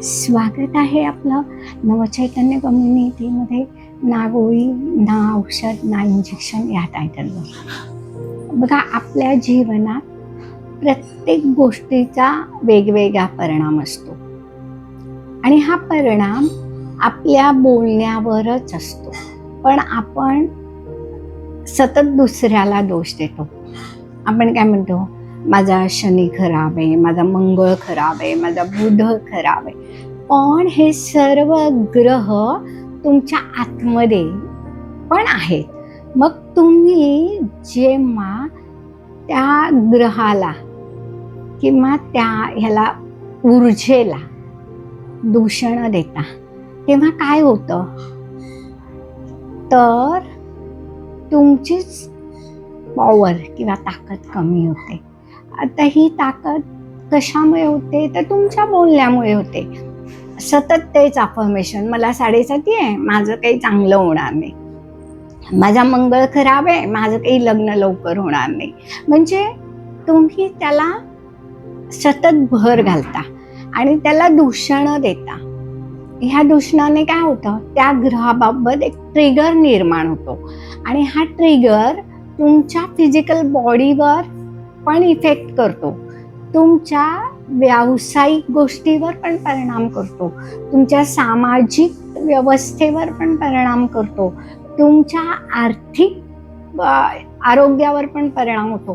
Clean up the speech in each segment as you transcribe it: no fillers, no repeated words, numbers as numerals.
स्वागत आहे आपलं नवचैतन्य कम्युनिटीमध्ये. ना गोळी ना औषध ना इंजेक्शन या टायटलवर. बघा, आपल्या जीवनात प्रत्येक गोष्टीचा वेगवेगळा परिणाम असतो आणि हा परिणाम आपल्या बोलण्यावरच असतो. पण आपण सतत दुसऱ्याला दोष देतो. आपण काय म्हणतो, माझा शनी खराब आहे, माझा मंगळ खराब आहे, माझा बुध खराब आहे. पण हे सर्व ग्रह तुमच्या आतमध्ये पण आहेत. मग तुम्ही जेव्हा त्या ग्रहाला किंवा त्या ह्याला ऊर्जेला दूषण देता तेव्हा काय होतं, तर तुमचीच पॉवर किंवा ताकद कमी होते. आता ही ताकद कशामुळे होते, तर तुमच्या बोलण्यामुळे होते. सतत तेच अफर्मेशन, मला 7.5 आहे, माझं काही चांगलं होणार नाही, माझा मंगळ खराब आहे, माझं काही लग्न लवकर होणार नाही. म्हणजे तुम्ही त्याला सतत भर घालता आणि त्याला दूषण देता. ह्या दूषणाने काय होतं, त्या ग्रहाबाबत एक ट्रिगर निर्माण होतो आणि हा ट्रिगर तुमच्या फिजिकल बॉडीवर पण इफेक्ट करतो, तुमच्या व्यावसायिक गोष्टीवर पण परिणाम करतो, तुमच्या सामाजिक व्यवस्थेवर पण परिणाम करतो, तुमच्या आर्थिक आरोग्यावर पण परिणाम होतो.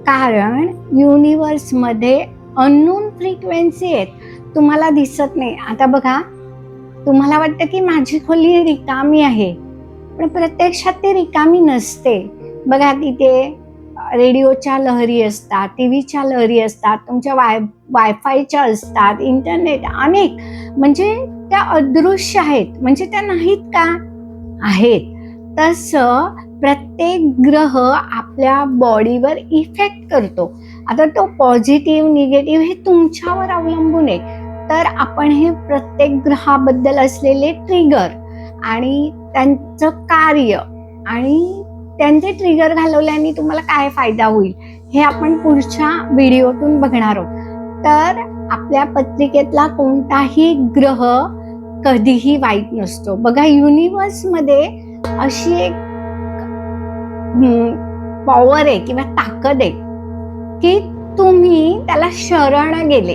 कारण युनिवर्समध्ये अननोन फ्रिक्वेन्सी आहेत, तुम्हाला दिसत नाही. आता बघा, तुम्हाला वाटतं की माझी खोली रिकामी आहे, पण प्रत्यक्षात ती रिकामी नसते. बघा, तिथे रेडिओच्या लहरी असतात, टीव्हीच्या लहरी असतात, तुमच्या वायफायच्या असतात, इंटरनेट अनेक, म्हणजे त्या अदृश्य आहेत. म्हणजे त्या नाहीत का, आहेत. तसं प्रत्येक ग्रह आपल्या बॉडीवर इफेक्ट करतो. आता तो पॉझिटिव्ह निगेटिव्ह हे तुमच्यावर अवलंबून आहे. तर आपण हे प्रत्येक ग्रहाबद्दल असलेले ट्रिगर आणि त्यांचं कार्य आणि त्यांचे ट्रिगर घालवल्याने तुम्हाला काय फायदा होईल हे आपण पुढच्या व्हिडिओतून बघणार आहोत. तर आपल्या पत्रिकेतला कोणताही ग्रह कधीही वाईट नसतो. बघा, युनिवर्समध्ये अशी एक पॉवर आहे किंवा ताकद आहे की तुम्ही त्याला शरण गेले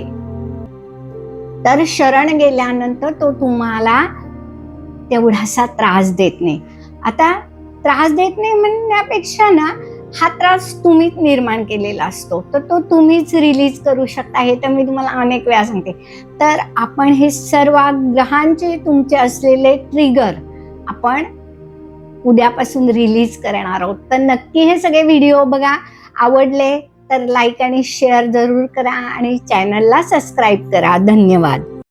तर शरण गेल्यानंतर तो तुम्हाला तेवढासा त्रास देत नाही. आता त्रास देत नाही म्हणण्यापेक्षा ना, हा त्रास तुम्हीच निर्माण केलेला असतो, तर तो तुम्हीच रिलीज करू शकता. हे तर मी तुम्हाला अनेक वेळा सांगते. तर आपण हे सर्व ग्रहांचे तुमचे असलेले ट्रिगर आपण उद्यापासून रिलीज करणार आहोत. तर नक्की हे सगळे व्हिडिओ बघा. आवडले तर लाईक आणि शेअर जरूर करा आणि चॅनलला सबस्क्राईब करा. धन्यवाद.